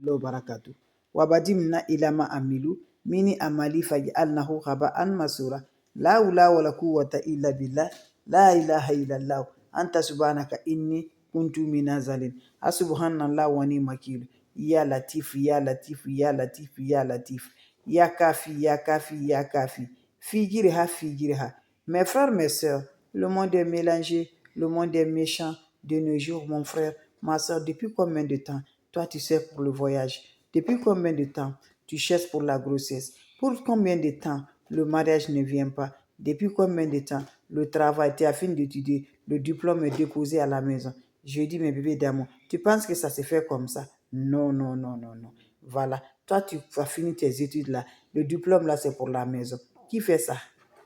wa barakatuh. Wabadimna ilama amilu mini amali faj'alnahu khaba'an masura. La hawla wala quwwata illa billah. La ilaha illallah. Anta subhanaka inni kuntu minazalin. Subhanallah wa ni'mal wakil. Ya Latif, Ya Latif, Ya Latif, Ya Latif. Ya Kafi, Ya Kafi, Ya Kafi. Figirha, Figirha. Mes frères, mes sœurs, le monde est mélangé, le monde est méchant de nos jours, mon frère, ma soeur. Depuis combien de temps toi tu sais pour le voyage? Depuis combien de temps tu cherches pour la grossesse? Pour combien de temps le mariage ne vient pas? Depuis combien de temps le travail, tu as fini d'étudier, le diplôme est déposé à la maison? Je dis, mes bébés d'amour, tu penses que ça se fait comme ça? Non, non, non, non, non. Voilà, toi tu as fini tes études là, le diplôme là c'est pour la maison. Qui fait ça?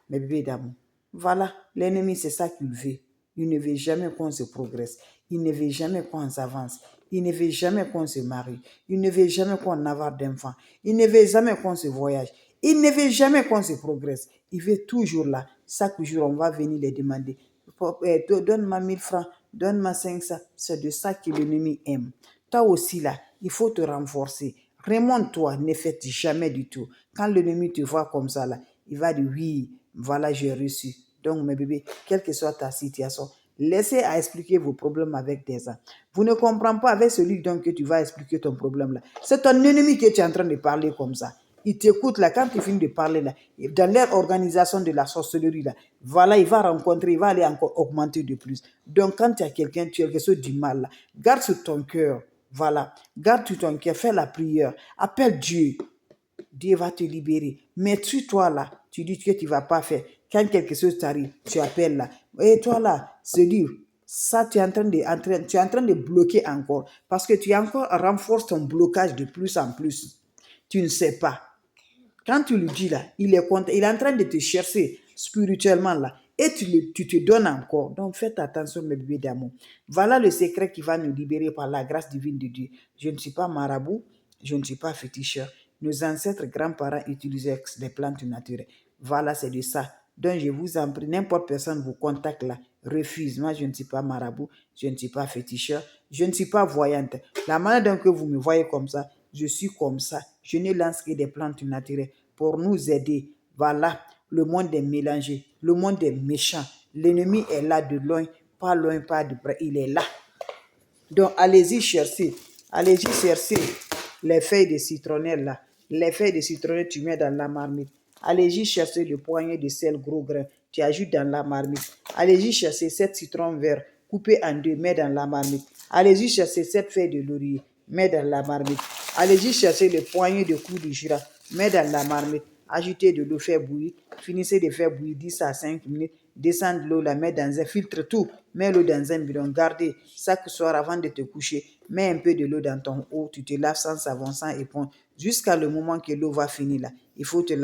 Mes bébés d'amour. Voilà, l'ennemi c'est ça qu'il veut. Il ne veut jamais qu'on se progresse. Il ne veut jamais qu'on s'avance. Il ne veut jamais qu'on se marie. Il ne veut jamais qu'on ait d'enfants. Il ne veut jamais qu'on se voyage. Il ne veut jamais qu'on se progresse. Il veut toujours là. Chaque jour, on va venir les demander. Donne-moi 1000 francs, donne-moi 500. C'est de ça que l'ennemi aime. Toi aussi là, il faut te renforcer. Remonte-toi, ne faites jamais du tout. Quand l'ennemi te voit comme ça là, il va dire oui, voilà, j'ai reçu. Donc, mes bébés, quelle que soit ta situation, laissez à expliquer vos problèmes avec des gens. Vous ne comprenez pas avec celui donc que tu vas expliquer ton problème là. C'est ton ennemi que tu es en train de parler comme ça. Il t'écoute là, quand tu finis de parler là, dans leur organisation de la sorcellerie là, voilà, il va rencontrer, il va aller encore augmenter de plus. Donc, quand tu as quelqu'un, tu as quelque chose du mal là, garde sur ton cœur, voilà, garde sur ton cœur, fais la prière, appelle Dieu. Dieu va te libérer. Mais toi là, tu dis que tu ne vas pas faire. Quand quelque chose t'arrive, tu appelles là. Et toi là, se dire, ça tu es en train de bloquer encore. Parce que tu encore renforces ton blocage de plus en plus. Tu ne sais pas. Quand tu lui dis là, il est content, il est en train de te chercher spirituellement là. Et tu te donnes encore. Donc faites attention mes bébés d'amour. Voilà le secret qui va nous libérer par la grâce divine de Dieu. Je ne suis pas marabout, je ne suis pas féticheur. Nos ancêtres grands-parents utilisaient des plantes naturelles. Voilà, c'est de ça. Donc je vous en prie, n'importe personne vous contacte là, refuse. Moi, je ne suis pas marabout, je ne suis pas féticheur, je ne suis pas voyante. La manière dont vous me voyez comme ça, je suis comme ça. Je ne lance que des plantes naturelles pour nous aider. Voilà, le monde est mélangé, le monde est méchant. L'ennemi est là de loin, pas de près, il est là. Donc, allez-y chercher les feuilles de citronnelle là. Les feuilles de citronnelle, tu mets dans la marmite. Allez-y chercher le poignet de sel gros grain, tu ajoutes dans la marmite. Allez-y chercher 7 citrons verts, coupés en deux, mets dans la marmite. Allez-y chercher 7 feuilles de laurier, mets dans la marmite. Allez-y chercher le poignet de clous de girafe, mets dans la marmite. Ajoutez de l'eau, faire bouillir. Finissez de faire bouillir 10 à 5 minutes. Descendre l'eau, la mettre dans un filtre, tout. Mets l'eau dans un bidon. Gardez chaque soir avant de te coucher. Mets un peu de l'eau dans ton eau. Tu te laves sans savon, sans éponge. Jusqu'à le moment que l'eau va finir là. Il faut te laver.